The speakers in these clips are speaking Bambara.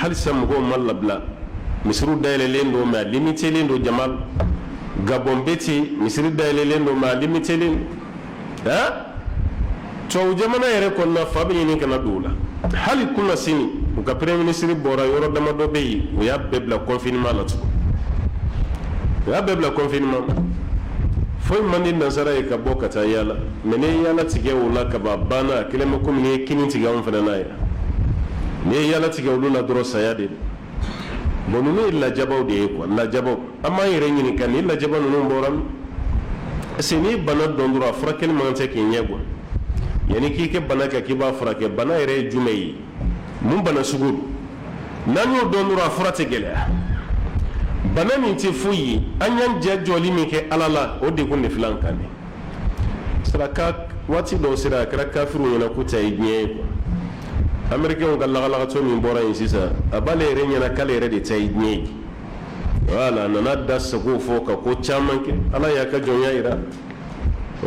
halisa mɔgɔw ma labila misiriw dayɛlɛlen don mais a limitelen don jama la Gabon bɛ ten misiri dayɛlɛlen don mais a limitelen don tubabu jamana yɛrɛ kɔnɔna fa bɛ ɲini kana don o la hali kunna sini u ka premier ministre bɔra yɔrɔ damadɔ bɛ yen u y'a bɛɛ bila confinement la tugun u y'a bɛɛ bila confinement foyi man di nansara ye ka bɔ ka taa yaala mais ne yaala tigɛ o la ka ban banna a kelen bɛ komi ni ye kini tigɛ anw fana na yan ni ye yaala tigɛ olu la dɔrɔn saya de bon ninnu ye lajabaw de ye quoi lajabaw an b'an yɛrɛ ɲininka ni lajaba ninnu bɔra min est-ce que ni bana dɔn dɔrɔn a furakɛli man tɛ k'i ɲɛ quoi yani k'i kɛ bana kɛ k'i b'a furakɛ bana yɛrɛ ye jumɛn ye mun bana sugu don n'an y'o dɔn dɔrɔn a fura tɛ gɛlɛya bana min tɛ foyi ye an y'an jɛ jɔli min kɛ ala la o degun de filɛ an kan de saraka waati dɔw sera a kɛra kafiriw ɲɛna ko ta ye diɲɛ ye quoi américains ka lagalagatɔ min bɔra yen sisan a b'ale yɛrɛ ɲɛna k'ale yɛrɛ de ta ye diɲɛ ye voilà a nana da sago fɔ ka ko caman kɛ ala y'a ka jɔnya yira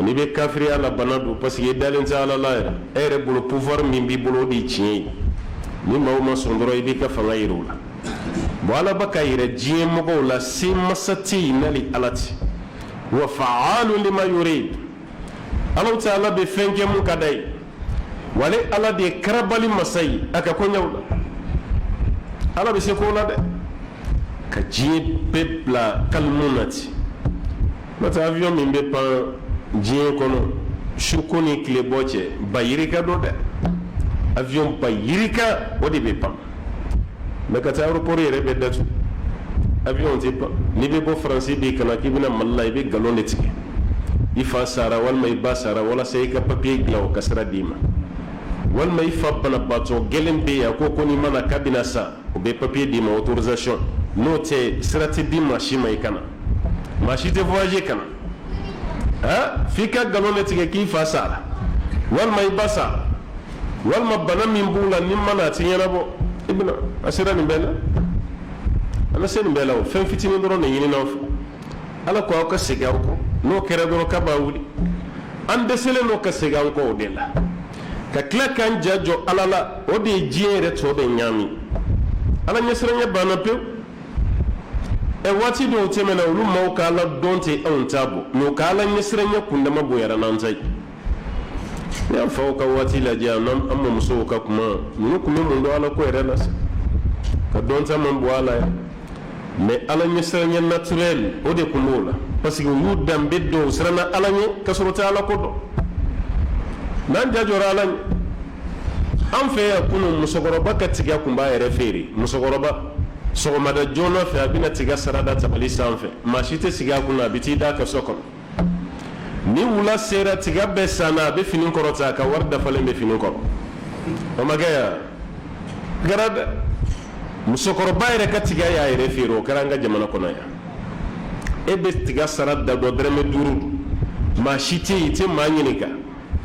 n'i bɛ kafiriya la bana don parce que i dalen tɛ ala la yɛrɛ e yɛrɛ bolo pouvoir min b'i bolo o de ye tiɲɛ ye ni maaw ma sɔn dɔrɔn i b'i ka fanga yira o la bon ala bɛ ka yira diɲɛ mɔgɔw la se masa tɛ yen n'ale ala tɛ wa fa'alun lima yurid ala ta'ala bɛ fɛn kɛ mun ka d'a ye wale ala de ye karabali masa ye a ka kɔɲɛw la ala bɛ se k'o la dɛ ka diɲɛ bɛɛ bila kalimu na ten n'o tɛ avion min bɛ pan diɲɛ kɔnɔ suko ni tilebɔ cɛ bayirika don dɛ avion bayirika o de bɛ pan mais ka taa aéroport yɛrɛ bɛ datugu avion tɛ pan n'i bɛ bɔ faransi bi kana k'i bɛna mali la i bɛ galon de tigɛ i fa sara walima i ba sara walasa i ka papier dilan o ka sira d'i ma walima i fa banabaatɔ gɛlɛn bɛ yen a ko n'i mana k'a bɛna sa o bɛ papier d'i ma autorisation n'o tɛ sira tɛ di maa si ma i kana maa si tɛ voyager kana f'i ka galon de tigɛ k'i fa sara walima i ba sara walima bana min b'u la ni mana a ti ɲɛnabɔ i bɛna a sera nin bɛɛ la an bɛ se nin bɛɛ la o fɛn fitinin dɔrɔn de ɲinina aw fɛ ala ko aw ka segin aw kɔ n'o kɛra dɔrɔn k'a b'a wuli an dɛsɛlen n'o ka segin an kɔ o de la ka tila k'an ja jɔ ala la o de ye diɲɛ yɛrɛ tɔ bɛ ɲaami ala ɲɛsiranɲɛ banna pewu waati dɔw tɛmɛna olu maaw ka ala dɔn tɛ anw t'a bɔ mais u ka ala ɲɛsiranɲɛ kundama bonyara n'an ta ye ne y'a faw ka waati lajɛ an ma musow ka kuma ninnu tun bɛ mun dɔn ala ko yɛrɛ la sa ka dɔn ta man bɔ ala ye mais ala ɲɛsiranɲɛ naturel o de tun b'o la parce que u y'u danbe dɔn u siranna ala ɲɛ ka sɔrɔ tɛ ala ko dɔn n'an ja jɔra ala ɲɛ an fɛ yan kunun musokɔrɔba ka tiga tun b'a yɛrɛ feere musokɔrɔba sɔgɔmada joona fɛ a bɛna tiga sarada tabali sanfɛ maa si tɛ sigi a kunna a bɛ t'i da ka so kɔnɔ ni wula sera tiga bɛɛ sanna a bɛ fini kɔrɔta a ka wari dafalen bɛ fini kɔrɔ o ma kɛ yan kɛra dɛ musokɔrɔba yɛrɛ ka tiga y'a yɛrɛ feere o kɛra an ka jamana kɔnɔ yan e bɛ tiga sara da dɔ dɔrɔmɛ 5 maa si tɛ yen i tɛ maa ɲininka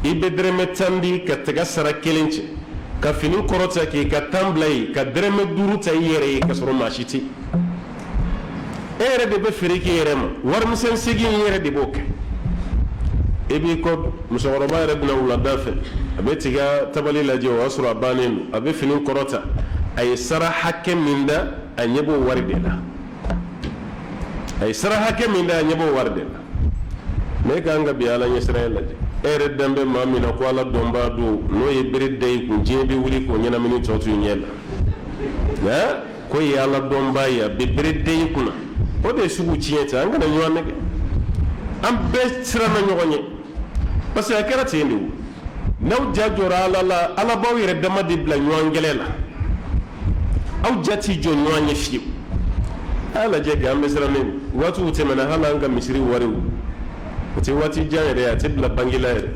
i bɛ dɔrɔmɛ 10 di ka tiga sara 1 cɛ ka fini kɔrɔta k'i ka 10 bila yen ka dɔrɔmɛ 5 ta i yɛrɛ ye ka sɔrɔ maa si tɛ e yɛrɛ de bɛ feere k'i yɛrɛ ma warimisɛn segin i yɛrɛ de b'o kɛ e b'i kɔ musokɔrɔba yɛrɛ bɛna wulada fɛ a bɛ tiga tabali lajɛ o y'a sɔrɔ a bannen don a bɛ fini kɔrɔta a ye sara hakɛ min da a ɲɛ b'o wari de la a ye sara hakɛ min da a ɲɛ b'o wari de la mais e ka kan ka bi ala ɲɛsiranya lajɛ e yɛrɛ dan bɛ maa min na ko ala dɔnbaa don n'o ye bere da i kun diɲɛ bɛ wuli k'o ɲɛnamini tɔ to i ɲɛ la ko ye ala dɔnbaa ye a bɛ bere da i kunna o de ye sugu tiɲɛ tɛ an kana ɲɔgɔn nɛgɛ an bɛɛ siranna ɲɔgɔn ɲɛ parce que a kɛra ten de o n'aw ja jɔra ala la ala b'aw yɛrɛ dama de bila ɲɔgɔn gɛlɛ la aw ja t'i jɔ ɲɔgɔn ɲɛ fiyewu a y'a lajɛ kɛ an bɛ sirannen waatiw tɛmɛna hali an ka misiri wariw o tɛ waati jan yɛrɛ a tɛ bila bangi la yɛrɛ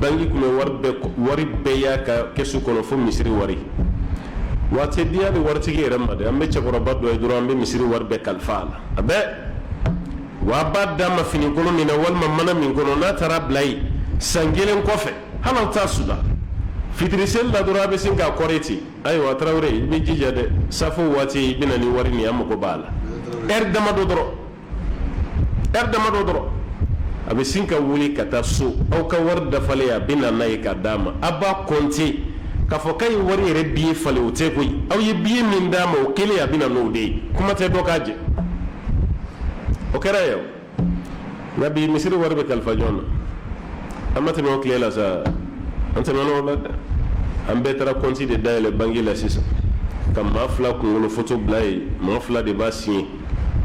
bangi tun bɛ wari bɛɛ y'a ka kɛsu kɔnɔ fo misiri wari waati di hali waritigi yɛrɛ ma dɛ an bɛ cɛkɔrɔba dɔ ye dɔrɔn an bɛ misiri wari bɛɛ kalifa a la a bɛɛ wa b'a d'a ma fini kolon min na walima mana min kɔnɔ n'a taara bila yen san 1 kɔfɛ hali aw t'a suda fitiri seli la dɔrɔn a bɛ sin k'a kɔrɔ ten ayiwa tarawele i bɛ jija dɛ safo waati i bɛ na ni wari nin an mago b'a la ɛri damadɔ dɔrɔn a bɛ sin ka wuli ka taa so aw ka wari dafalen a bɛ na n'a ye k'a d'a ma a b'a kɔnte k'a fɔ k'a ye wari yɛrɛ billet falen o tɛ koyi aw ye billet min d'a ma o kelen a bɛ na n'o de ye kuma tɛ dɔ k'a jɛ o kɛra yan nka bi misiri wari bɛ kalifa jɔn na an ma tɛmɛ o tile la sa an tɛmɛna o la dɛ an bɛɛ taara compte de dayɛlɛ banque la sisan ka maa fila kunkolo photo bila yen maa fila de b'a signé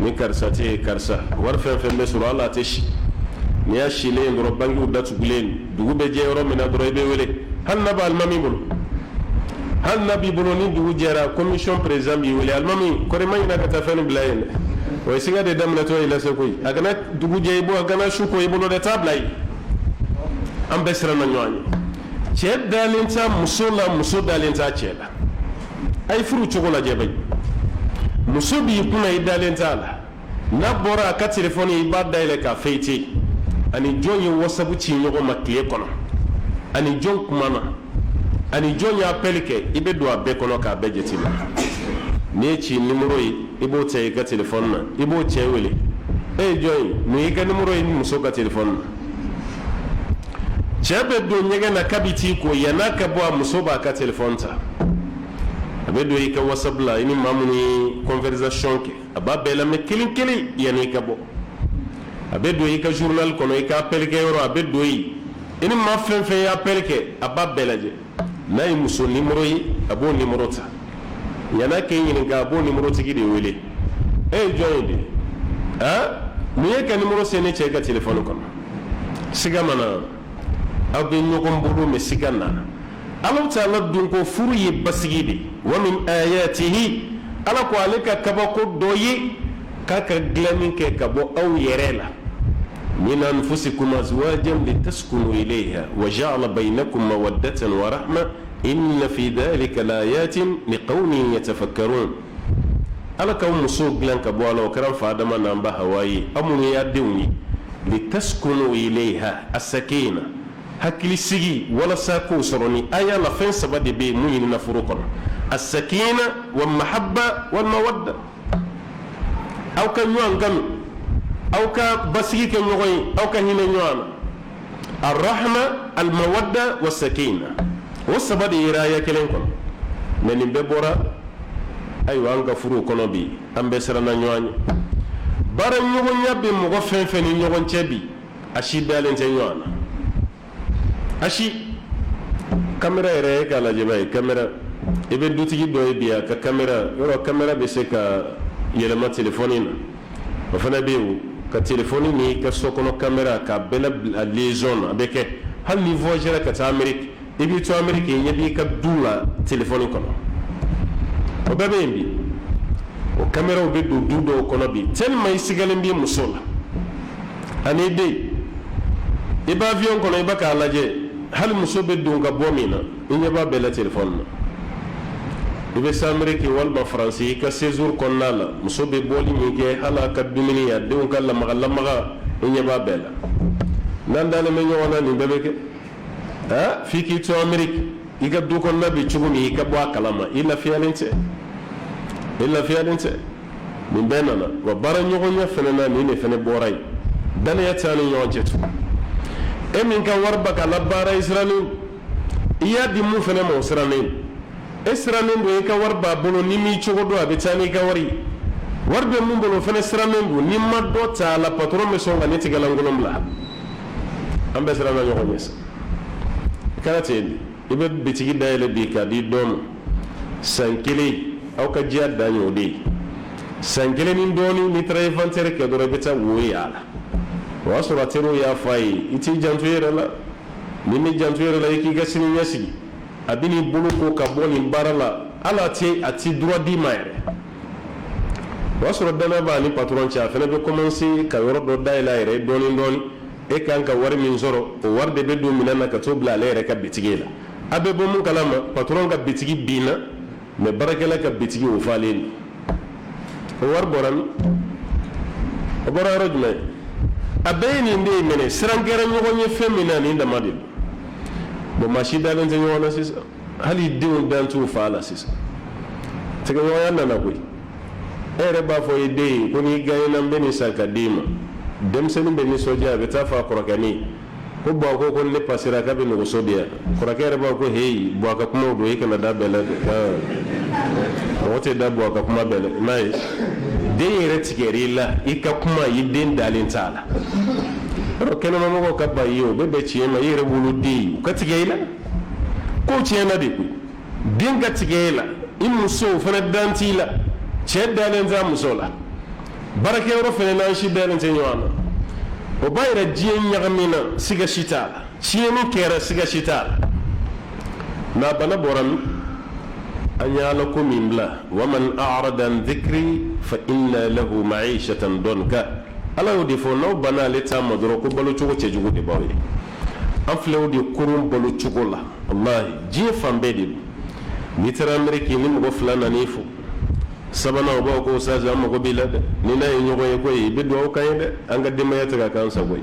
ni karisa tɛ yen karisa wari fɛn fɛn bɛ sɔrɔ hali a tɛ si n'i y'a silen yen dɔrɔn banquew datugulen dugu bɛ jɛ yɔrɔ min na dɔrɔn i bɛ wele hali n'a bɛ alimami bolo hali n'a b'i bolo ni dugu jɛra commission président b'i wele alimami kɔri ma ɲinɛ ka taa fɛn bila yen dɛ o ye siga de daminɛtɔ ye lase koyi a kana dugu jɛ i bolo a kana su ko i bolo dɛ taa bila yen an bɛɛ siranna ɲɔgɔn ye cɛ dalen t'a muso la muso dalen t'a cɛ la a ye furu cogo lajɛ bɛ muso b'i kunna i dalen t'a la n'a bɔra a ka telefɔni i b'a dayɛlɛ k'a fɛ i tɛ ani jɔn ye wasabu ci ɲɔgɔn ma tile kɔnɔ ani jɔn kumana ani jɔn ye appel kɛ i bɛ don a bɛɛ kɔnɔ k'a bɛɛ jate la n'i ye ci numéro ye i b'o ta i ka telefɔni na i b'o cɛ wele e ye jɔn ye nin y'i ka numéro ye muso ka telefɔni na cɛ bɛ don ɲɛgɛn na k'a bɛ t'i ko yan'a ka bɔ a muso b'a ka telefɔni ta a bɛ don i ka whatsapp la i ni maa minnu ye conversation kɛ a b'a bɛɛ lamɛn kelen kelen yan'i ka bɔ a bɛ don i ka journal kɔnɔ i ka appel kɛ yɔrɔ a bɛ don yen i ni maa fɛn fɛn ye appel kɛ a b'a bɛɛ lajɛ n'a ye muso numéro ye a b'o numéro ta yan'a k'e ɲininka a b'o numéro tigi de wele e ye jɔn ye de mun ye ka numéro se ne cɛ ka telefɔni kɔnɔ siga ma na aw bɛ ɲɔgɔn bolo mɛ siga nana Allahu Ta'ala dun ko furu ye basigi de wa min ayatihi ala ko ale ka kabako dɔ ye k'a ka dilanni kɛ ka bɔ aw yɛrɛ la min anfusikum azwajan litaskunu ilayha wa ja'ala baynakum mawaddatan wa rahma inna fi dhalika laayatin liqawmin yatafakkarun ala k'aw muso dilan ka bɔ a la o kɛra fa adama n'an ba hawa ye aw minnu y'a denw ye litaskunu ilayha as-sakina hakili sigi walasa k'o sɔrɔ ni aya la fɛn saba de bɛ yen mun ɲinina furu kɔnɔ as-sakina wal mahabba wal mawadda aw ka ɲɔgɔn kanu aw ka basigi kɛ ɲɔgɔn ye aw ka hinɛ ɲɔgɔn na ar-rahma al-mawadda was-sakina o saba de yera aya kelen kɔnɔ mɛ nin bɛɛ bɔra ayiwa an ka furu kɔnɔ bi an bɛɛ siranna ɲɔgɔn ye baara ɲɔgɔnya bɛ mɔgɔ fɛn fɛn ni ɲɔgɔn cɛ bi a si dalen tɛ ɲɔgɔn na ashi kamera yɛrɛ e k'a lajɛ b'a ye kamera i bɛ dutigi dɔ ye bi a ka kamera yɔrɔ kamera bɛ se ka yɛlɛma telefɔni na o fana bɛ yen ka telefɔni ni ka so kɔnɔ kamera k'a bɛɛ la liaison na a bɛ kɛ hali ni voyagera ka taa Amérique i b'i to Amérique i ɲɛ b'i ka du la telefɔni kɔnɔ o bɛɛ bɛ yen bi o kameraw bɛ don du dɔw kɔnɔ bi tellement i sigalen b'i muso la ani den i b'a avion kɔnɔ i bɛ k'a lajɛ hali muso bɛ don ka bɔ min na i ɲɛ b'a bɛɛ la telefɔni na i bɛ se Amérique walima France i ka séjour kɔnɔna la muso bɛ bɔli min kɛ hali a ka dumuni a denw ka lamaga lamaga i ɲɛ b'a bɛɛ la n'an dalen bɛ ɲɔgɔn na nin bɛɛ bɛ kɛ f'i k'i to Amérique i ka du kɔnɔna bɛ cogo min i ka bɔ a kalama i lafiyalen tɛ nin bɛɛ nana wa baara ɲɔgɔnya fana na nin de fana bɔra yen danaya tɛ an ni ɲɔgɔn cɛ tugun e min ka wari ba ka la baara i sirannen i y'a di mun fana ma o sirannen e sirannen don i ka wari b'a bolo ni m'i cogo dɔn a bɛ taa n'i ka wari ye wari bɛ mun bolo o fana sirannen don ni ma dɔ ta a la patron bɛ sɔn ka ne tigɛlankolon bila an bɛɛ siranna ɲɔgɔn ɲɛ sa i kana ten i bɛ bitigi dayɛlɛ bi k'a di dɔ ma san kelen aw ka diya dan ye o de ye san kelen ni dɔɔnin n'i taara inventaire kɛ dɔrɔn i bɛ taa wo ye a la o y'a sɔrɔ a teriw y'a fɔ a ye i t'i janto i yɛrɛ la ni m'i janto i yɛrɛ la i k'i ka sini ɲɛsigi a bɛ n'i bolo ko ka bɔ nin baara la hali a ti droit d'i ma yɛrɛ o y'a sɔrɔ danaya b'a ni patron cɛ a fana bɛ commencer ka yɔrɔ dɔ dayɛlɛ a yɛrɛ ye dɔɔnin dɔɔnin e kan ka wari min sɔrɔ o wari de bɛ don minɛn na ka t'o bila ale yɛrɛ ka bitigi la a bɛ bɔ mun kalama patron ka bitigi binna mais baarakɛla ka bitigi o falen o wari bɔra min o bɔra yɔrɔ jumɛn a bɛɛ ye nin de ye mɛnɛ siran kɛra ɲɔgɔn ye fɛn min na nin dama de don bon maa si dalen tɛ ɲɔgɔn na sisan hali denw dan t'u fa la sisan tigɛɲɔgɔnya nana koyi e yɛrɛ b'a fɔ i den ye ko n'i gagnera n bɛ nin san ka d'i ma denmisɛnnin bɛ nisɔndiya a bɛ taa fɔ a kɔrɔkɛnin ko ba ko ne pasira ka be no so dia ko ra kere ba ko hey bo ka kuma do yake na da bela wote da bo ka kuma bela mai den yere tigeri la ika kuma yidin dalin tala ro kenan mo ko ka ba yo be be ci ma yere bulu di ka tigeri la ko ci na de ku din ka tigeri la in muso fana danti la ce dalin za musola barake ro fene na shi dalin te nywana o bayra jiyen nyagamina siga shitala chiyeni kera siga shitala na bana boram anyala ko minla waman a'rada an dhikri fa inna lahu ma'ishatan donka ala yodi fo no bana leta madro ko balu chugo chejugo de bawe aflew di kurum balu chugo la wallahi jiye fambedi ni tara ameriki ni mo fulana ni fo sabana o ba ko sa jam ko bilade ni na nyogo e ko yi bido kayde anga de mayata ka kansa goy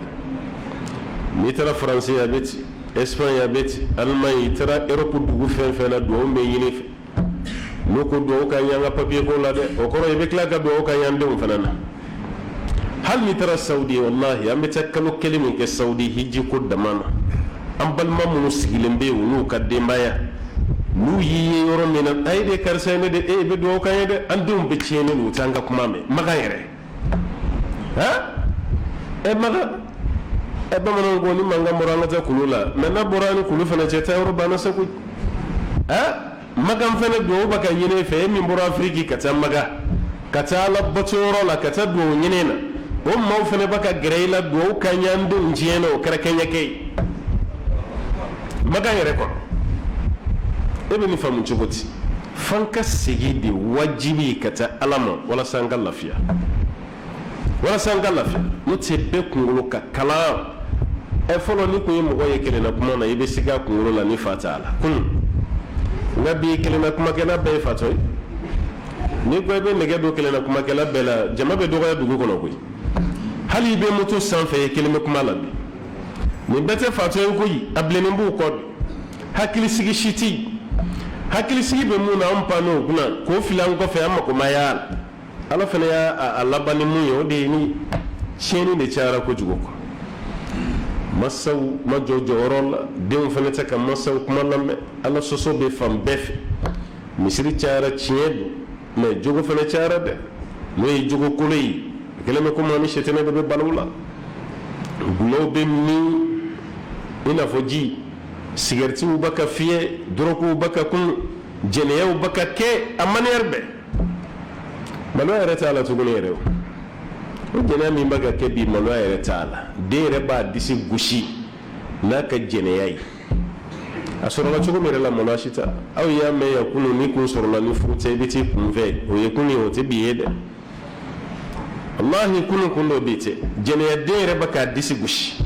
ni tara france ya beti espagne ya beti allemagne tara europe dugu fen fen do me yini no ko do ka yanga papier ko la de o ko e be kla ka do ka yande on fanana hal ni tara saudi wallahi am takkalu kelimin ke saudi hiji ko damana am bal mamu sigilembe wonu ka de maya nu yi yoro mena ay de karsene de e be do kay de andum be ciene lu tanga kuma me magayre ha e maga e ba manon goni manga moranga ta kulula mena borani kulu fana ce tayro bana saku ha magam fana do baka yene fe mi mboro afriki kata maga kata la batoro la kata do yene na o maw fana baka greila do kanyando njieno o kara kanya kay magayre ko ebe ni famu chogoti fanka sigidi wajibi kata alama wala sanga lafiya no tebe kungulu ka kala e folo ni ko yimo ko yekele na kuma na ibe siga kungulu la ni fatala ngabi kele na kuma kena be fatoy ni ko be nege do kele na kuma kala bela jama be do ga dugu kono ko hali be moto sanfe kele me kuma la bi ni bete fatoy ko yi ablene mbu ko hakili sigi shiti hakili sigi be mun na ampano kuna ko filan ko fe amma ko mayal ala fene ya alabani mun yo de ni cheni de chara ko jugo ko masaw majojo orol de on fene taka masaw kuma lambe ala soso be fam bef misri chara chiedo me jugo fene chara de moy jugo kulay keleme ko mani shetene be balula bulo be ni ina foji sigarti u baka fiye droku u baka kun jeneya u baka ke amanerbe malo yere taala tugune yere o jeneya mi baka ke bi malo yere taala de reba disi gushi naka jeneya yi asoro la chugo mere la monashita aw ya me ya kunu ni kun soro la ni fute biti kun ve o ye kunu o te biyede wallahi kunu kundo bite jeneya de reba ka disi gushi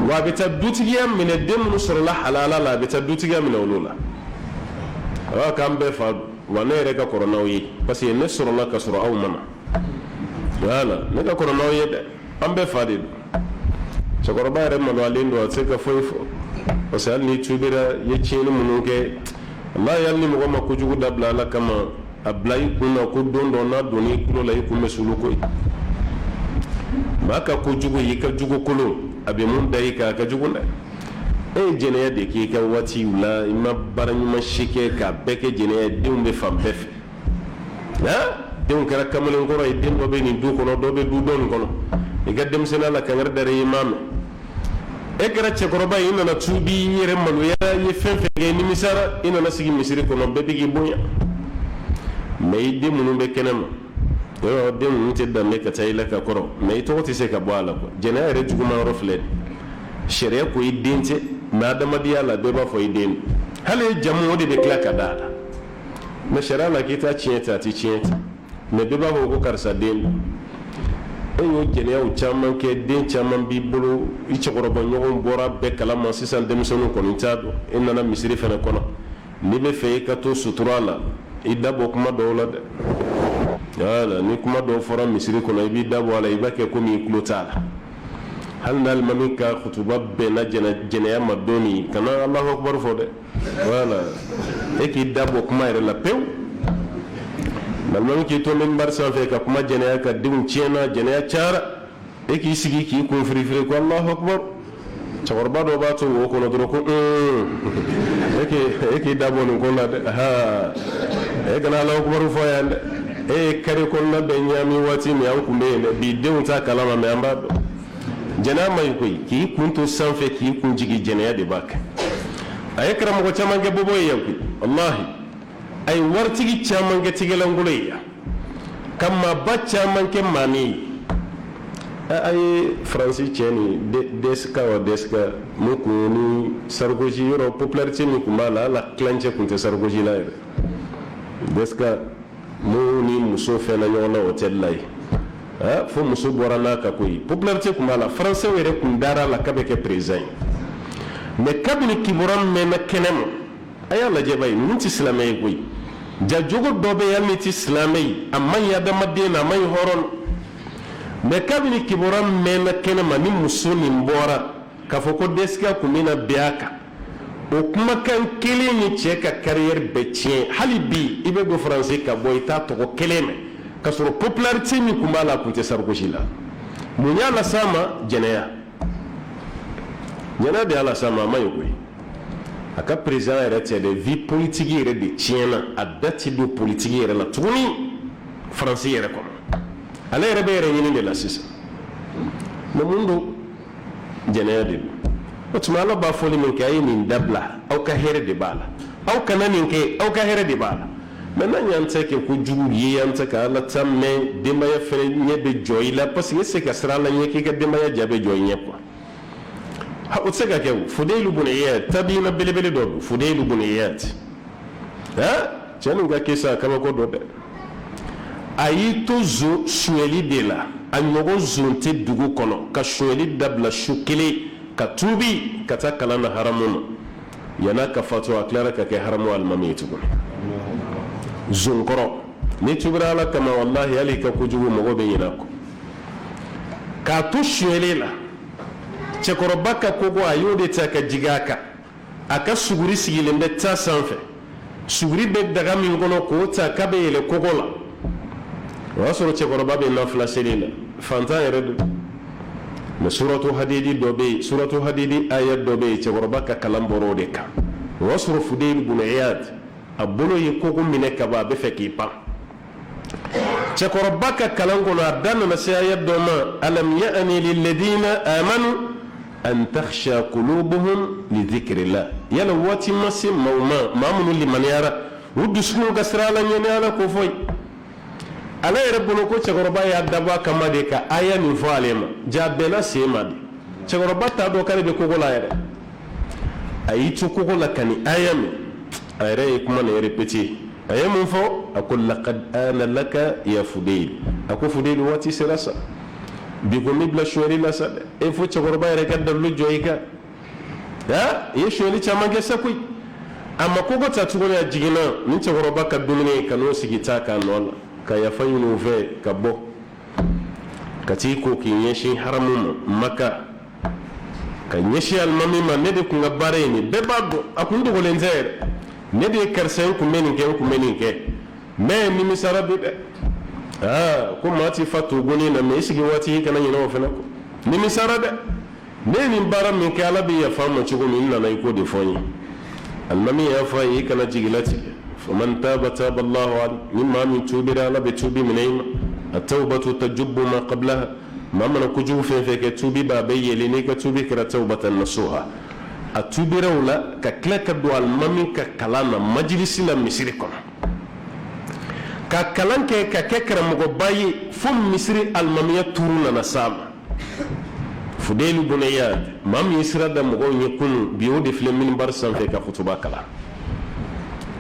wa bita dutigiya mine demu sorola halala la bita dutigiya mine olula wa kambe fa wa ne reka corona yi parce que ne sorola ka soro aw mana wala ne ka corona yi de ambe fa de chakoro ba re mo alindo atseka foifo parce que ni tubira ye chini munuke Allah yalni mo ma kujugu dabla la kama ablay kuna ko dondo na doni kulo la yiku mesuluko maka kujugu yika jugu kulo abe mun dai ka jugunda e jeneya de ki ka wati wala ima baranyu ma shike ka beke jeneya dumbe fam bef ha dem kala kamale ngoro e dem be ni du kono do be du don kono e gaddem sena la kangar dare imam e gara che koroba ina na tubi yere malu ya ye fenfe ge ni misara ina na sigi misiri kono be bigi bonya me dem mun be kenema yo dem mun te da me ka tayla ka koro me to ti se ka bwala ko jeneya re juguma rofle sharia ko idinte na da madiya la be ba fo idin hale jamu de be klaka dala me sharia la kita chienta ti chienta me be ba ko karsa den e yo jeneya o chaman ke den chaman bi bulu i chokorobo nyogon bora be kala man sisan demsonu ko nitado inna misiri fena kono ni be fe ka to suturala idabo kuma dawla de yala ni kuma do fora misiri kono ibi dabo ala ibake ko mi klotala hal nal mamika khutuba bena jeneya madoni kana Allahu akbar fode wala eki dabo kuma ire la pew nal mamiki to men bar sa fe ka kuma jeneya ka dim ciena jeneya chara eki sigi ki ko firi firi ko Allahu akbar cɛkɔrɔba dɔ b'a to wo kɔnɔ dɔrɔn ko e k'i da bɔ nin ko la dɛ e kana Alahu akibaru fɔ yan dɛ e ye kare kɔnɔna bɛɛ ɲami waati min an kun bɛ yen dɛ bi denw t'a kalama mais an b'a dɔn jɛnɛya ma ɲi koyi k'i kun to sanfɛ k'i kun jigin jɛnɛya de b'a kɛ a ye karamɔgɔ caman kɛ bɔbɔ ye yan koyi wallahi a ye waritigi caman kɛ tigɛlankolon ye yan ka maaba caman kɛ maami ye a ye faransi cɛ ni desika mun kun ni Sarkozy yɔrɔ popularité min kun b'a la hali tilancɛ kun tɛ Sarkozy la yɛrɛ desika mun ni muso fɛnna ɲɔgɔn na hôtel la yen fo muso bɔra n'a ka koyi popularité kun b'a la français yɛrɛ kun dara la k'a bɛ kɛ président ye mais kabini kibaruya mɛnna kɛnɛ ma a y'a lajɛ ba ye ninnu tɛ silamɛ ye koyi jajogo dɔ bɛ yen hali ni tɛ silamɛ ye a man ɲi adamaden na a man ɲi hɔrɔn mais kabini kibaruya mɛnna kɛnɛ ma ni muso nin bɔra k'a fɔ ko desika kun bɛna bɛn a kan o kumakan kelen ni cɛ ka carrière bɛɛ tiɲɛ hali bi i bɛ don faransi ka bɔ i t'a tɔgɔ kelen mɛn k'a sɔrɔ popularité min kun b'a la a kun tɛ Sarkozy la mun y'a las'a ma jɛnɛya de y'a las'a ma a ma ɲi koyi a ka président yɛrɛ tɛ dɛ vie politique yɛrɛ de tiɲɛna a da tɛ don politique yɛrɛ la tuguni faransi yɛrɛ kɔnɔ ale yɛrɛ bɛ yɛrɛ ɲini de la sisan mais mun don jɛnɛya de don o tuma Ala b'a fɔli min kɛ a ye nin dabila aw ka hɛrɛ de b'a la aw kana nin kɛ aw ka hɛrɛ de b'a la mais n'an y'an tɛ kɛ kojugu ye an tɛ ka Ala ta mɛn denbaya fɛnɛ ɲɛ bɛ jɔ i la parce que e tɛ se ka siran Ala ɲɛ k'i ka denbaya ja bɛ jɔ i ɲɛ quoi o tɛ se ka kɛ o Fudayl ibn Iyad tabiina belebele dɔ don Fudayl ibn Iyad cɛ nin ka kisa kabako dɔ dɛ a y'i to sonyɛli de la a ɲɔgɔn zon tɛ dugu kɔnɔ ka sonyɛli dabila su kelen ka tuubi ka taa kalan na haramu ma yan'a ka fatu a tilara ka kɛ haramu alimami ye tuguni zon kɔrɔ ni tubira Ala kama wallahi hali ka kojugu mɔgɔ bɛ ɲinɛ a kɔ k'a to sonyɛli la cɛkɔrɔba ka kogo a y'o de ta ka jigin a kan a ka suguri sigilen bɛ ta sanfɛ suguri bɛ daga min kɔnɔ k'o ta k'a bɛ yɛlɛ kogo la o y'a sɔrɔ cɛkɔrɔba bɛ nafila seli la fantan yɛrɛ don mais suratu hadidi dɔ bɛ yen suratu hadidi aya dɔ bɛ yen cɛkɔrɔba ka kalan bɔra o de kan o y'a sɔrɔ Fudayl ibn Iyad a bolo ye kogo minɛ ka ban a bɛ fɛ k'i pan cɛkɔrɔba ka kalan kɔnɔ a da nana se aya dɔ ma alam ya'ni lilladhina amanu an takhsha qulubuhum li dhikrillah yala waati ma se maa minnu limaniyara u dusukun ka siran Ala ɲɛ ni Ala ko fɔ ala yɛrɛ bolo ko cɛkɔrɔba y'a dabɔ a kama de ka aya nin fɔ ale ma ja bɛnna sen ma de cɛkɔrɔba t'a dɔn k'ale bɛ kogo la yɛrɛ a y'i to kogo la ka nin aya min a yɛrɛ ye kuma nin répété a ye mun fɔ a ko laqad ana laka ya Fudayl a ko Fudayl waati sera sa bi ko mi bila sonyɛli la sa dɛ e fo cɛkɔrɔba yɛrɛ ka dalilu jɔ i kan i ye sonyɛli caman kɛ sa koyi a ma kogo ta tuguni a jiginna ni cɛkɔrɔba ka dumuni ka n'o sigi ta k'a nɔ la ka yafa ɲini u fɛ ka bɔ ka t'i ko k'i ɲɛsin haramu ma Maka ka ɲɛsin alimami ma ne de kun ka baara ye nin bɛɛ b'a dɔn a kun dogolen tɛ yɛrɛ ne de ye karisa n kun bɛ nin kɛ n kun bɛ nin kɛ mais nimisara bi dɛ ko maa ti fa togoni na mais i sigi waati i kana ɲinɛ o fana kɔ nimisara dɛ ne ye nin baara min kɛ Ala bɛ yafa ma cogo min n nana i ko de fɔ n ye alimami y'a fɔ a ye i kana jigi latigɛ فمن تاب تاب الله عنه مما من توبر على بتوبي من أيما التوبة تجب ما قبلها ما من كجو في توبي بابي لينيك توبي كرا توبة نصوها التوبر ولا ككلك الدعاء المامي ككلام مجلس لا مسيركم ككلام كككر مغباي فم مسير المامية تورنا نسام Fudayl ibn Iyad mam yisra da mɔgɔw ye kunu bi o de filɛ minbar sanfɛ ka khutuba kalan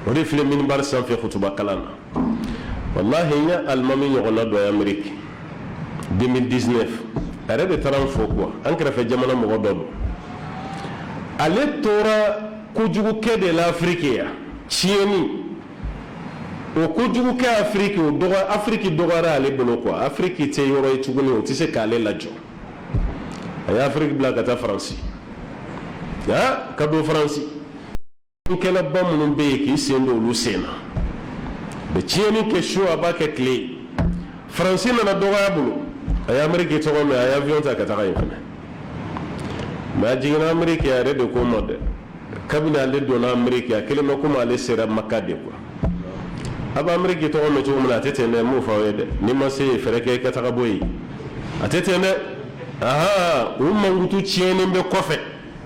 o de filɛ minbar sanfɛ khutuba kalan na wallahi n ye alimami ɲɔgɔnna dɔ ye Amérique 2019 a yɛrɛ de taara n fɔ quoi an kɛrɛfɛ jamana mɔgɔ dɔ don ale tora kojugukɛ de la Afrique yan tiɲɛni o kojugukɛ Afrique o dɔgɔ Afrique dɔgɔyara ale bolo quoi Afrique tɛ yɔrɔ ye tuguni o tɛ se k'ale lajɔ a ye Afrique bila ka taa Faransi ka don Faransi kɛlɛba minnu bɛ yen k'i sen don olu sen na bɛ tiɲɛni kɛ su a b'a kɛ tile Faransi nana dɔgɔya bolo a ye Amérique tɔgɔ mɛn a ye avion ta ka taga yen fana ma jigina amerika yare de ko mode kabina le dona amerika kelema kuma le sera makade ko aba amerika to me to muna tete ne mu fa wede ni ma se fereke ka taka boyi atete ne aha mangutu chiene mbe kofe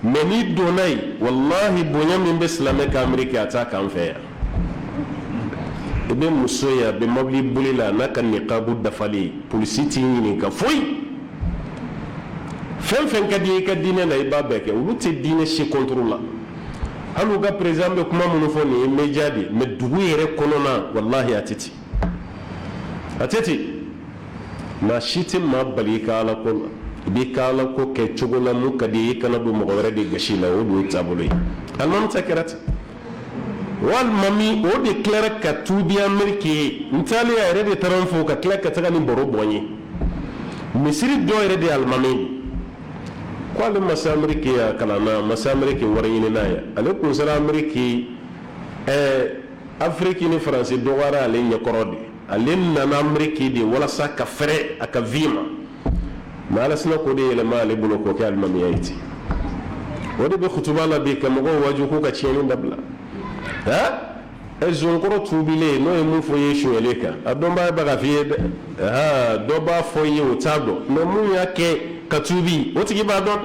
meni donai wallahi bonya min be islamic amerika ata kan fe ibe musoya be mabli bulila naka niqabu dafali policiti ni ka foi fen kadi ka dine na iba beke uluti dine shi contrôle halu ga president be kuma munu fo ni media bi me dugu yere konona wallahi atiti na shiti ma balika ala ko bi kala ko ke chugula mu kadi kana du mo wara de gashila o du tabulay almam takirat wal mami o de clerc ka tudi ameriki ntali ya rede taranfo ka clerc ka tagani boro bonyi misiri do rede almami kwale masa ameriki ya kalana masa ameriki warayini na ya ale kun sara ameriki afriki ni france do wara ale nyakorodi ale na ameriki de wala sa ka fere aka vima mala sina ko de yelema ale bulo ko ke almami yaiti wodi be khutuba la be kam go waju ko ka cheni dabla ha ezonkoro tubile no e mu fo yeshu eleka adomba baga fiye do ba fo ye otado no mu yake katubi woti giba don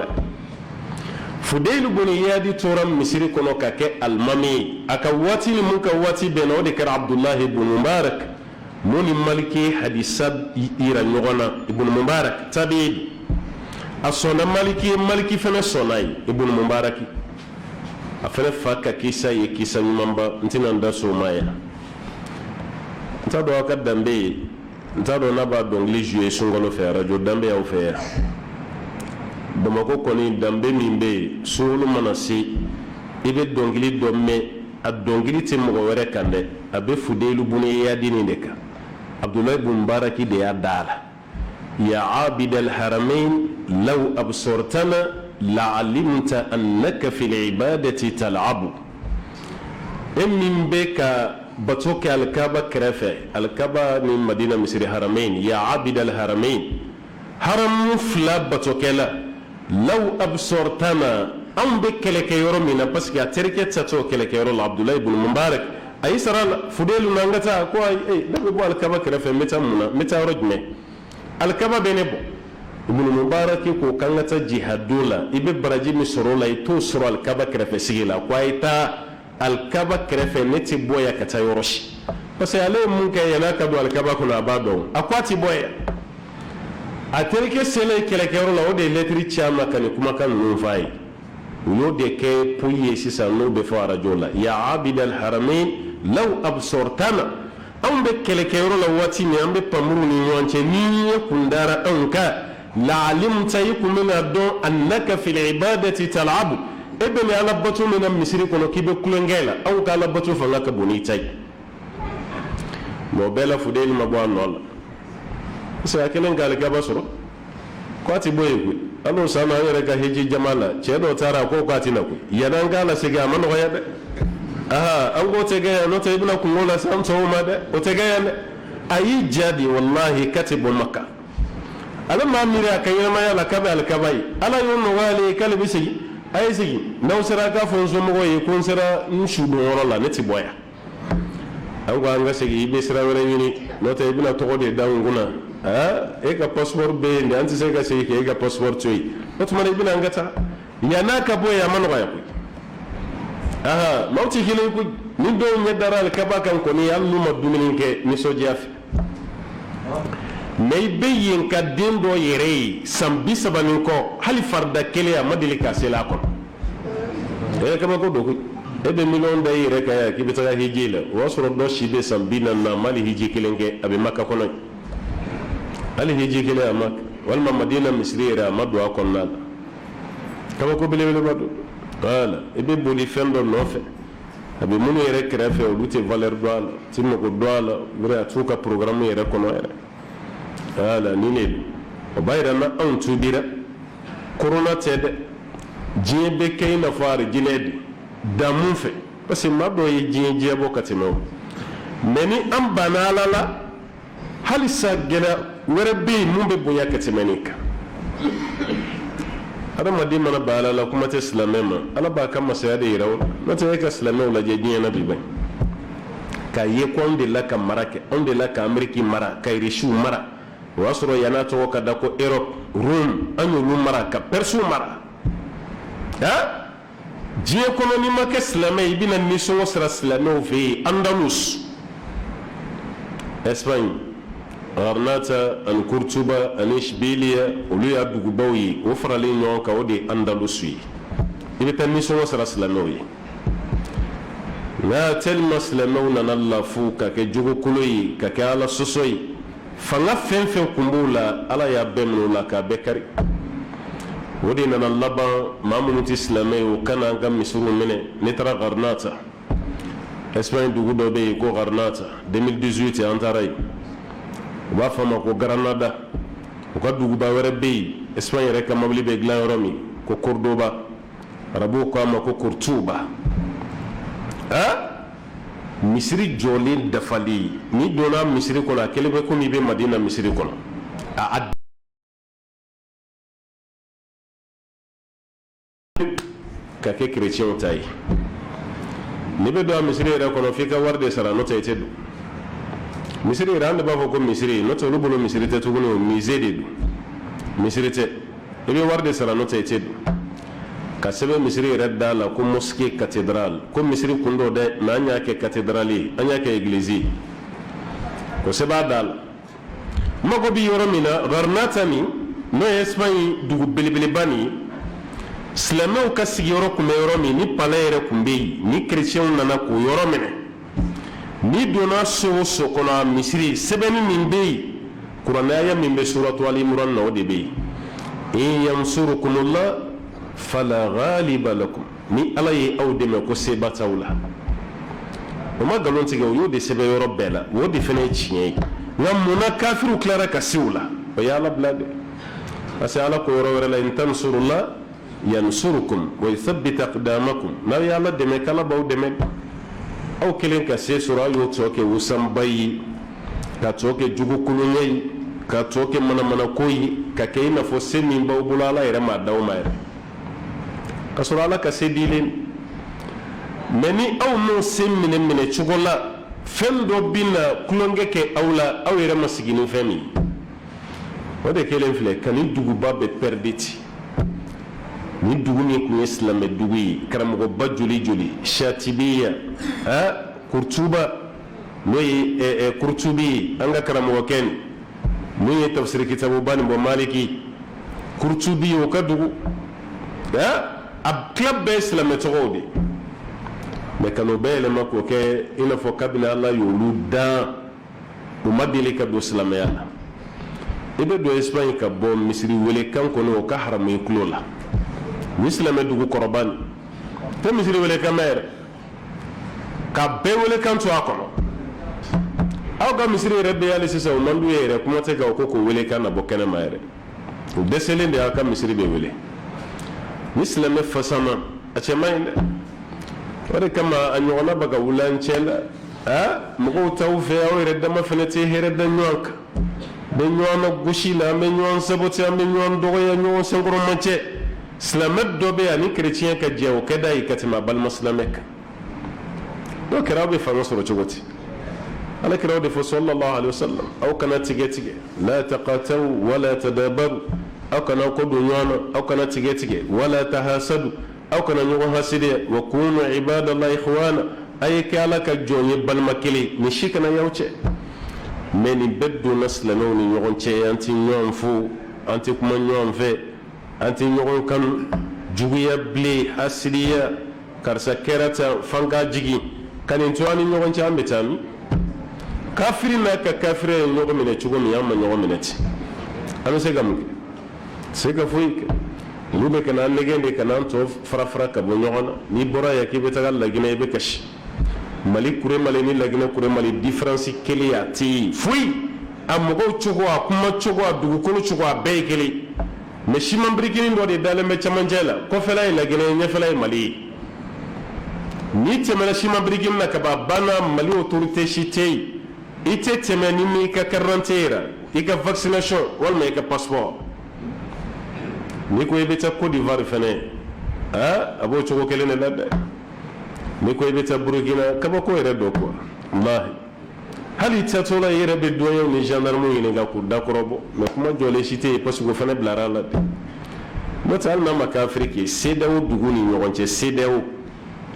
fudailu buni yadi toram misiri kono ka ke almami aka wati ni mun ka wati be no de kar abdullah ibn mubarak moni maliki hadisa ira nyogona ibn mubarak tabi asona maliki fana sonai ibn mubarak afere faka kisa ye kisa nyamba ntina nda somaya ntado aka dambe ntado na ba dongli jouer sungolo fe radio dambe ya fe bamako koni dambe mimbe sulu manasi ibe dongli domme a dongli te mo were kande abe fudelu buni ya dini deka abdullah ibn mubaraki de ya dala ya abid al haramain law absortana la'alimta annaka fil ibadati tal'abu min beka batoke alkaba krefe alkaba ni madina misri haramain ya abid al haramain haram fla batokela law absortana am bekeleke yoro mina parce que aterke tato keleke yoro abdullah ibn mubarak ay saral fudelu nangata ko ay dabe bo alkaba krefe meta rojme alkaba benebo ibn mubarak ko kangata jihadula ibe baraji misrola ito sura alkaba krefe sigila ko ayta alkaba krefe neti boya kata yoroshi parce que ale mun kay yana kadu alkaba kuna bado akwati boya aterke sele keleke yoro la o de letri chama kan kuma kan nun fay uno de ke puye sisa no be fara jola ya abid al haramain law absortana am be keleke yoro la wati ni ambe pamuru ni wonche ni kundara anka la alimta yakumina don annaka fil ibadati tal'abu ebe me ala batu mena misiri kono kibe kulengela aw ka ala batu fa ngaka boni tay mo bela fudeli mabwa nola sa kelen gal ga basoro kwati boyegu alo sama yere ka heji jamala chedo tara ko kwati na ku yadan gala siga man ko yade aha an go tege no tay ibna ku ngola sam so ma de o tege yande ayi jadi wallahi katibul makkah alamma mira kayema yala kabe alkabai ala yono wali kalbi sigi ay sigi naw sira ka fon so mo ye kon sira nshudo wala neti boya an go anga sigi be sira wala yini no tay ibna to de danguna e ka passeport be ndi anti se ka sigi ke ga passeport toy to man ibna ngata yana ka boya man waya ku aha mawti hile ku ni do nyadara alkaba kan ko ni yallu maduminin ke ni so jafi mais be yen ka den do yere sambi sabanin ko hali farda kele ya madili ka sela ko kama ko do ko e be million da yere ka ya ki bitaka hijila wasro do shibe sambi na mali hiji kelenge abe makka ko non hali hiji kele ya mak wal madina misri ra madu akon na kama ko bele badu wala e be boli fendo no fe abe munu yere krefe o lutte valeur douane timmo ko douane bura tuka programme yere ko no yere ala nini o bayra na an tubira corona tede jebe kay na faare jinede damun fe parce que mabdo ye jinje bokati no meni am banala la halisa gena wara be mumbe boya kati menika adamaden mana ba ala la kuma tɛ silamɛ ma ala b'a ka masaya de yira o la n'o tɛ e ka silamɛw lajɛ diɲɛ na bi ban k'a ye ko anw de la ka mara kɛ anw de la ka ameriki mara ka irisiw mara o y'a sɔrɔ yann'a tɔgɔ ka da ko europe rome an y'olu mara ka persiw mara diɲɛ kɔnɔ n'i ma kɛ silamɛ i bɛna nisɔngɔ sira silamɛw fɛ yen andalus espagne Garnata ani Kurtuba ani Ishbiliya olu y'a dugubaw ye o faralen ɲɔgɔn kan o de ye Andalus ye i bɛ taa nisɔngɔ sara silamɛw ye nka tellement silamɛw nana lafu ka kɛ jogokolo ye ka kɛ ala sɔsɔ ye fanga fɛn fɛn kun b'o la ala y'a bɛɛ minɛ o la k'a bɛɛ kari o de nana laban maa minnu tɛ silamɛ ye o kana an ka misiriw minɛ ne taara Garnata Espagne dugu dɔ bɛ yen ko Garnata 2018 an taara yen u b'a fɔ a ma ko Granada u ka duguba wɛrɛ bɛ yen Espagne yɛrɛ ka mobili bɛ dilan yɔrɔ min ko Cordoba arabuw ko a ma ko Kurtuba misiri jɔlen dafali n'i donna misiri kɔnɔ a kelen bɛ komi i bɛ Madina misiri kɔnɔ ka kɛ chrétienw ta ye n'i bɛ don a misiri yɛrɛ kɔnɔ f'i ka wari de sara n'o tɛ i tɛ don misiri yɛrɛ an de b'a fɔ ko misiri n'o tɛ olu bolo misiri tɛ tuguni o musée de don misiri tɛ i bɛ wari de sara n'o tɛ i tɛ don ka sɛbɛn misiri yɛrɛ da la ko mosquée cathédrale ko misiri kun dɔ dɛ mɛ an y'a kɛ cathédrale ye an y'a kɛ église ye ko sɛbɛn a da la mago bɛ yɔrɔ min na Garnata nin n'o ye Espagne dugu belebeleba nin ye silamɛw ka sigiyɔrɔ kun bɛ yɔrɔ min ni palais yɛrɛ kun bɛ yen ni chrétienw nana k'o yɔrɔ minɛ n'i donna so o so kɔnɔ a misiri sɛbɛnni min bɛ yen kuranɛ min bɛ suratu Ali Imran na o de bɛ yen in yansurukumullah fala ghaliba lakum ni ala ye aw dɛmɛ ko seba t'aw la o ma nkalon tigɛ o y'o de sɛbɛn yɔrɔ bɛɛ la o de fana ye tiɲɛ ye nka munna kafiriw tilara ka se o la o ye ala bila dɛ parce que ala ko yɔrɔ wɛrɛ la in tansurullah yansurukum wa yuthabbit aqdamakum n'aw ye ala dɛmɛ k'ala b'aw dɛmɛ aw kelen ka se sɔrɔ aw y'o tɔ kɛ wusanba ye ka tɔ kɛ jugukolonya ye ka tɔ kɛ manamanako ye ka kɛ i n'a fɔ se min b'aw bolo ala yɛrɛ m'a d'aw ma yɛrɛ ka sɔrɔ ala ka se dilen mɛ ni aw m'o se minɛ cogo la fɛn dɔ bɛ na kulonkɛ kɛ aw la aw yɛrɛ ma sigi ni fɛn min o de kelen filɛ ka ni duguba bɛ pɛridi ten ni dugu min tun ye silamɛ dugu ye karamɔgɔba joli joli Shatibiya Kurtuba n'o ye Kurtubi ye an ka karamɔgɔkɛ nin n'o ye tafsiri kitabuba nin bɔ Maliki Kurtubi o ka dugu a tila bɛɛ ye silamɛ tɔgɔw de mɛ ka n'o bɛɛ yɛlɛma k'o kɛ i n'a fɔ kabini ala y'olu dan u ma deli ka don silamɛya la i bɛ don Espagne ka bɔ misiri welekan kɔnɔ o ka haramu i tulo la ni silamɛ dugu kɔrɔba nin tɛ misiri welekan mɛn yɛrɛ ka bɛɛ welekan to a kɔnɔ aw ka misiri yɛrɛ bɛ hali sisan o man d'u ye yɛrɛ kuma tɛ ka o ko k'o welekan na bɔ kɛnɛma yɛrɛ o dɛsɛlen de y'aw ka misiri bɛ wele ni silamɛ fasama a cɛ man ɲi dɛ o de kama a ɲɔgɔnna bɛ ka wuli an cɛ la mɔgɔw t'aw fɛ aw yɛrɛ dama fana tɛ hɛrɛ da ɲɔgɔn kan bɛ ɲɔgɔn na gosi la an bɛ ɲɔgɔn saboter an bɛ ɲɔgɔn dɔgɔya ɲɔgɔn senkɔrɔmancɛ silamɛ dɔ bɛ yan ni chrétien ka jɛ o kɛ da ye ka tɛmɛ a balima silamɛ kan n'o kɛra aw bɛ fanga sɔrɔ cogo di ala kɛra aw de fɔ sallallahu alaihi wasallam aw kana tigɛ tigɛ la taqataw wala tadabaru aw kana ko don ɲɔgɔn na aw kana tigɛ tigɛ wala tahasadu aw kana ɲɔgɔn hasidiya wa kunu ibadallahi ikhwana a ye kɛ ala ka jɔn ye balima kelen ni si kana y'aw cɛ mɛ nin bɛɛ donna silamɛw ni ɲɔgɔn cɛ an tɛ ɲɔgɔn fo an tɛ kuma ɲɔgɔn fɛ an tɛ ɲɔgɔn kanu juguya bilen hasidiya karisa kɛra tan f'an k'a jigin ka nin to an ni ɲɔgɔn cɛ an bɛ taa min kafiri n'a ka kafiriya ye ɲɔgɔn minɛ cogo min an ma ɲɔgɔn minɛ ten an bɛ se ka mun kɛ se ka foyi kɛ olu bɛ ka n'an nɛgɛn de ka n'an tɔ fara fara ka bɔ ɲɔgɔn na n'i bɔra yan k'i bɛ taga Laginɛ i bɛ kasi Mali kure Mali ni Laginɛ kure Mali différence kelen a tɛ yen foyi a mɔgɔw cogo a kuma cogo a dugukolo cogo a bɛɛ ye kelen mɛ siman birikinin dɔ de dalen bɛ cɛmancɛ la kɔfɛla ye Laginɛ ye ɲɛfɛla ye Mali ye n'i tɛmɛna siman birikinin na kaban banna Mali autorité si tɛ yen i tɛ tɛmɛ ni i ka carte d'identité yira i ka vaccination walima i ka passeport ni ko ibe ta Côte d'Ivoire fene abo cogo kelen ne la dɛ ni ko ibe ta Burkina kabako yɛrɛ do quoi wallahi hali tatola yɛrɛ bɛ doyen ni gendarme ɲininka k'u dakɔrɔbɔ mais kuma jɔlen si tɛ yen parce que o fana bilara la de n'o tɛ hali n'a ma kɛ Afiriki ye CEDEAO dugu ni ɲɔgɔn cɛ CEDEAO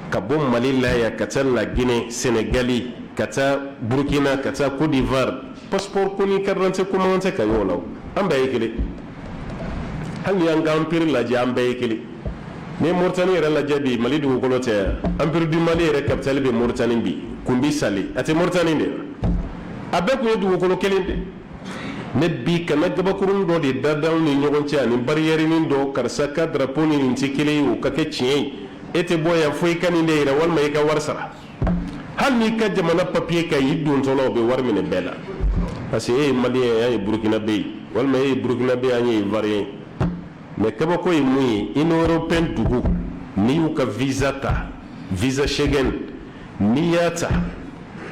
ka bɔ Mali la yan ka taa La Guinée Sénégali ka taa Burkina ka taa Côte d'Ivoire passeport ko ni carte d'identité ko man tɛ ka y'o la an bɛɛ ye kelen hali ni y'an ka empire lajɛ an bɛɛ ye kelen ni Mauritanie yɛrɛ lajɛ bi Mali dugukolo tɛ empire du Mali yɛrɛ capitale bɛ Mauritanie bi Kumbi Sale a tɛ Mauritanie de a bɛɛ kun ye dugukolo kelen de ne bi kana gabakurun dɔ de dadaw ni ɲɔgɔn cɛ ani barrière nin dɔ karisa ka drapeau ni nin tɛ kelen ye o ka kɛ tiɲɛ ye e tɛ bɔ yan fo i ka nin de yɛrɛ walima i ka wari sara hali n'i ka jamana papier ka i dontɔla o bɛ wari minɛ bɛɛ la parce que e ye maliyɛn ye an ye burukinabe ye walima e ye burukinabe an ye ivoirien mais kabako ye mun ye union européenne dugu n'i y'u ka visa ta visa Schengen n'i y'a ta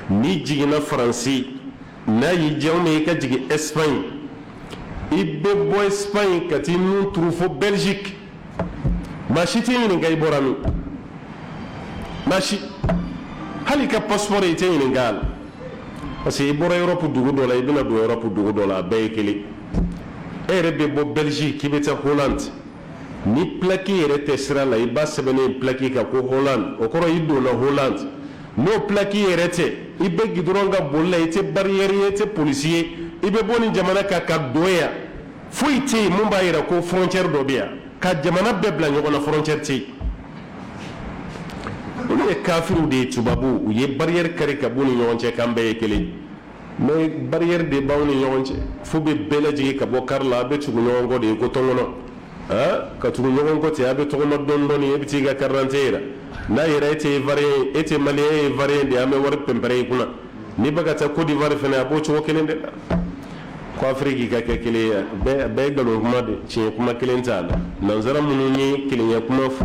n'i jiginna Faransi n'a y'i diya ou bien i ka jigin Espagne i bɛ bɔ Espagne ka t'i nun turu fo Belgique maa si tɛ ɲininka i bɔra min maa si hali ka passeport i tɛ ɲininka a la parce que i bɔra Europe dugu dɔ la i bɛna don Europe dugu dɔ la a bɛɛ ye kelen e yɛrɛ bɛ bɔ Belgique k'i bɛ taa Hollande ni plaque yɛrɛ tɛ sira la i b'a sɛbɛnnen plaque kan ko Hollande o kɔrɔ i donna Hollande n'o plaque yɛrɛ tɛ i bɛ gidɔrɔn ka boli la i tɛ barrière ye i tɛ polisi ye i bɛ bɔ nin jamana kan ka don yan foyi tɛ yen mun b'a jira ko frontière dɔ bɛ yan ka jamana bɛɛ bila ɲɔgɔn na frontière tɛ yen olu ye kafiriw de ye tubabu u ye barrière kari ka bɔ ni ɲɔgɔn cɛ k'an bɛɛ ye kelen mais barrière de b'aw ni ɲɔgɔn cɛ fo bɛ bɛɛ lajɛlen ka bɔ kari la a bɛ tugu ɲɔgɔn kɔ de ye ko tɔnkɔnɔ ka tugu ɲɔgɔn kɔ ten a bɛ tɔgɔma dɔɔni dɔɔni e bɛ t'i ka carte d'identité yira n'a yɛrɛ e tɛ ivoirien e tɛ maliyɛn e ye ivoirien de an bɛ wari pɛnpɛrɛn i kunna n'i bɛ ka taa Côte d'Ivoire fana a b'o cogo kelen de la ko Afiriki ka kɛ kelen ye a bɛɛ ye nkalon kuma de tiɲɛ kuma kelen t'a la nanzara minnu ye kelenya kuma fɔ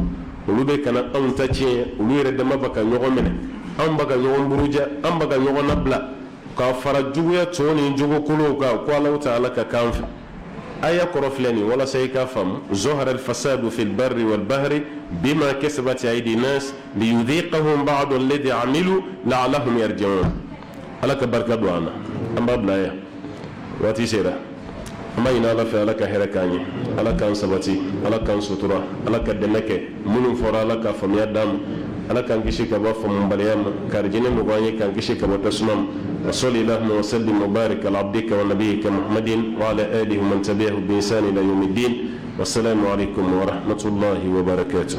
olu bɛ kana anw ta tiɲɛ olu yɛrɛ dama bɛ ka ɲɔgɔn minɛ anw bɛ ka ɲɔgɔn buruja an bɛ ka ɲɔgɔn labila k'a fara juguya tɔn ni jogokolow kan ko Alahu Taala ka k'an fɛ aya kɔrɔ filɛ nin walasa i k'a faamu zohara alfasadu fi lbarri walbahri bima kasabat aydi nas liyudhiqahum ba'da alladhi amilu la'allahum yarji'un ala ka barika don an na an b'a bila yan waati sera an b'a ɲini ala fɛ ala ka hɛrɛ k'an ye ala k'an sabati ala k'an sutura ala ka dɛmɛ kɛ minnu fɔra ala ka faamuya d'an ma ala k'an kisi ka bɔ faamubaliya ma karijini nɔgɔya an ye k'an kisi ka bɔ tasuma ma وصل اللهم وسلم وبارك على عبدك ونبيك محمد وعلى آله ومن تبعه بإحسان إلى يوم الدين والسلام عليكم ورحمة الله وبركاته